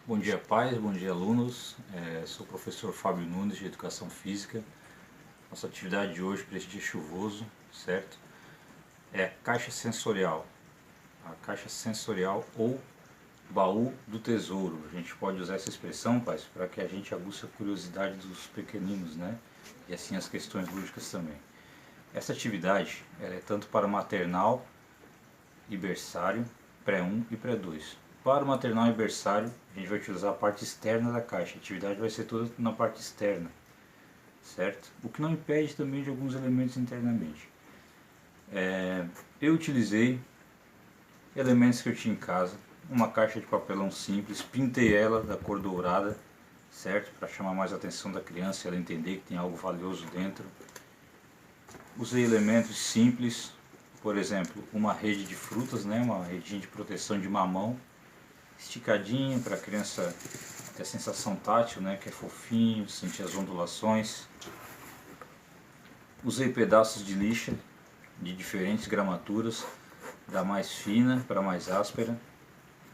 Bom dia, pais, bom dia, alunos. Sou o professor Fábio Nunes, de Educação Física. Nossa atividade de hoje, para esse dia chuvoso, certo? É a caixa sensorial. A caixa sensorial ou baú do tesouro. A gente pode usar essa expressão, pais, para que a gente aguce a curiosidade dos pequeninos, né? E assim as questões lúdicas também. Essa atividade ela é tanto para maternal e berçário, pré-1 e pré-2. Para o maternal e berçário, a gente vai utilizar a parte externa da caixa. A atividade vai ser toda na parte externa, certo? O que não impede também de alguns elementos internamente. Eu utilizei elementos que eu tinha em casa, uma caixa de papelão simples, pintei ela da cor dourada, certo? Para chamar mais a atenção da criança e ela entender que tem algo valioso dentro. Usei elementos simples, por exemplo, uma rede de frutas, né? Uma redinha de proteção de mamão, esticadinho para a criança ter a sensação tátil, né? Que é fofinho, sentir as ondulações. Usei pedaços de lixa de diferentes gramaturas, da mais fina para a mais áspera.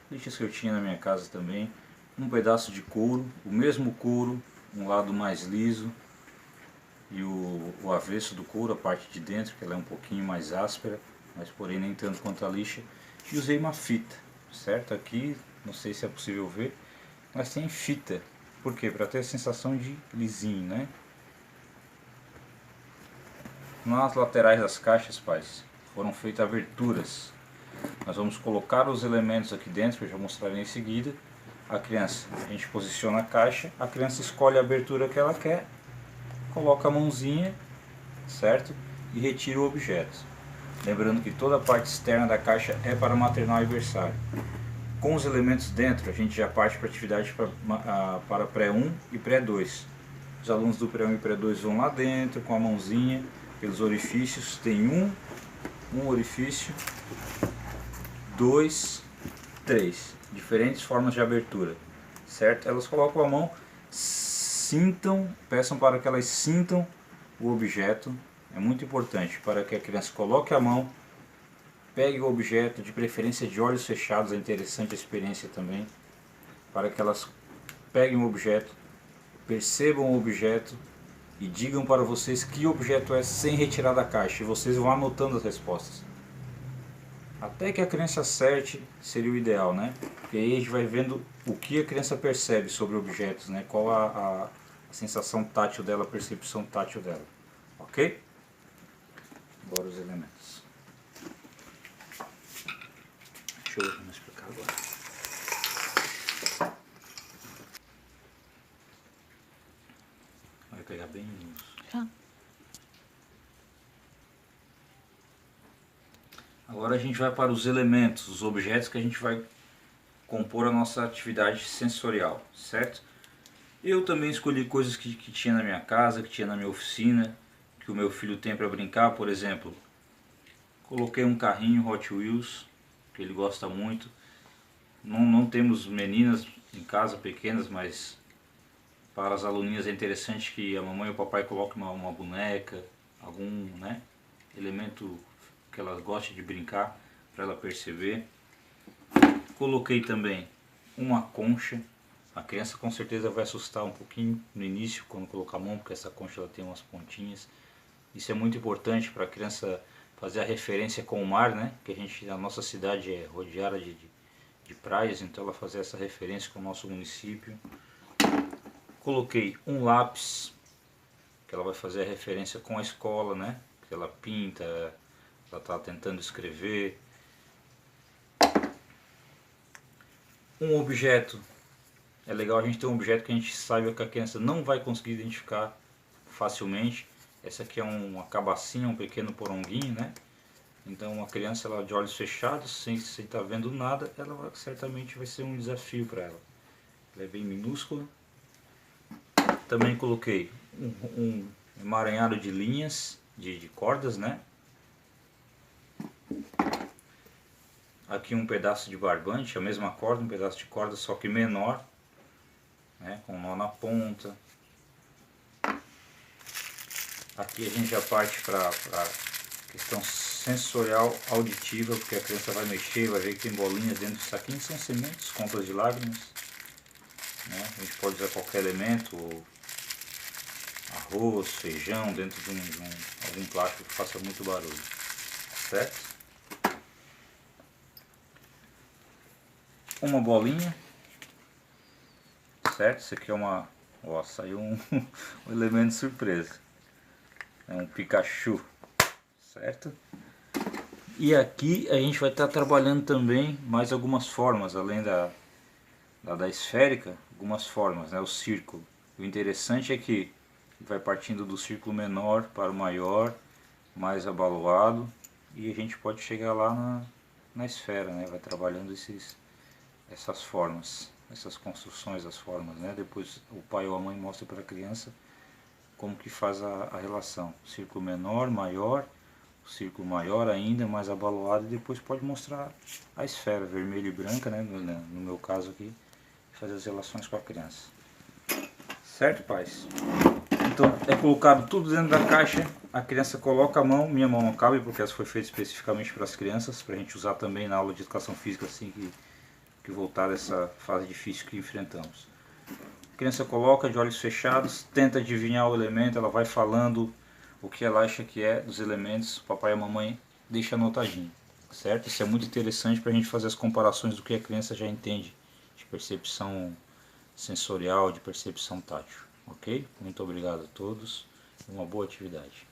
Lixas que eu tinha na minha casa também. Um pedaço de couro, o mesmo couro, um lado mais liso e o avesso do couro, a parte de dentro, que ela é um pouquinho mais áspera, mas porém nem tanto quanto a lixa. E usei uma fita, certo? Aqui, não sei se é possível ver, mas tem fita. Por quê? Para ter a sensação de lisinho, né? Nas laterais das caixas, pais, foram feitas aberturas. Nós vamos colocar os elementos aqui dentro, que eu já mostrarei em seguida. A gente posiciona a caixa, a criança escolhe a abertura que ela quer, coloca a mãozinha, certo? E retira o objeto. Lembrando que toda a parte externa da caixa é para maternal e berçário. Com os elementos dentro, a gente já parte para a atividade para pré-1 e pré-2. Os alunos do pré-1 e pré-2 vão lá dentro com a mãozinha pelos orifícios. Tem um orifício, 2, 3. Diferentes formas de abertura, certo? Elas colocam a mão, peçam para que elas sintam o objeto. É muito importante para que a criança coloque a mão, pegue o objeto, de preferência de olhos fechados, é interessante a experiência também, para que elas peguem o objeto, percebam o objeto e digam para vocês que objeto é sem retirar da caixa, e vocês vão anotando as respostas. Até que a criança acerte seria o ideal, né? Porque aí a gente vai vendo o que a criança percebe sobre objetos, né? Qual a sensação tátil dela, a percepção tátil dela. Ok? Agora os elementos. Deixa eu me explicar agora. Vai pegar bem isso. Agora a gente vai para os elementos, os objetos que a gente vai compor a nossa atividade sensorial, certo? Eu também escolhi coisas que tinha na minha casa, que tinha na minha oficina, que o meu filho tem para brincar. Por exemplo, coloquei um carrinho Hot Wheels, que ele gosta muito. Não temos meninas em casa pequenas, mas para as aluninhas é interessante que a mamãe e o papai coloquem uma boneca, algum, né, elemento que ela goste de brincar, para ela perceber. Coloquei também uma concha. A criança com certeza vai assustar um pouquinho no início quando colocar a mão, porque essa concha ela tem umas pontinhas. Isso é muito importante para a criança fazer a referência com o mar, né? Que a nossa cidade é rodeada de praias, então ela fazer essa referência com o nosso município. Coloquei um lápis, que ela vai fazer a referência com a escola, né? Que ela pinta, ela está tentando escrever. Um objeto, é legal a gente ter um objeto que a gente saiba que a criança não vai conseguir identificar facilmente. Essa aqui é uma cabacinha, um pequeno poronguinho, né? Então uma criança ela, de olhos fechados, sem estar vendo nada, ela certamente vai ser um desafio para ela. Ela é bem minúscula. Também coloquei um emaranhado de linhas, de cordas, né? Aqui um pedaço de barbante, a mesma corda, um pedaço de corda, só que menor, né? Com um nó na ponta. Aqui a gente já parte para a questão sensorial auditiva, porque a criança vai mexer, vai ver que tem bolinhas dentro do saquinho, são sementes, contas de lágrimas. né? A gente pode usar qualquer elemento, arroz, feijão, dentro de algum plástico que faça muito barulho, certo? Uma bolinha, certo? Isso aqui é uma... Ó, saiu um elemento surpresa. É um Pikachu, certo? E aqui a gente vai estar trabalhando também mais algumas formas, além da esférica, algumas formas, né? O círculo. O interessante é que vai partindo do círculo menor para o maior, mais abaloado, e a gente pode chegar lá na esfera, né? Vai trabalhando essas formas, essas construções das formas, né? Depois o pai ou a mãe mostra para a criança como que faz a relação. Círculo menor, maior, círculo maior ainda, mais abaloado, e depois pode mostrar a esfera vermelha e branca, né? No meu caso aqui, fazer as relações com a criança. Certo, pais? Então é colocado tudo dentro da caixa, a criança coloca a mão, minha mão não cabe porque essa foi feita especificamente para as crianças, para a gente usar também na aula de educação física assim que voltar dessa fase difícil que enfrentamos. A criança coloca de olhos fechados, tenta adivinhar o elemento, ela vai falando o que ela acha que é dos elementos, o papai e a mamãe deixam anotadinho, certo? Isso é muito interessante para a gente fazer as comparações do que a criança já entende de percepção sensorial, de percepção tátil, ok? Muito obrigado a todos e uma boa atividade.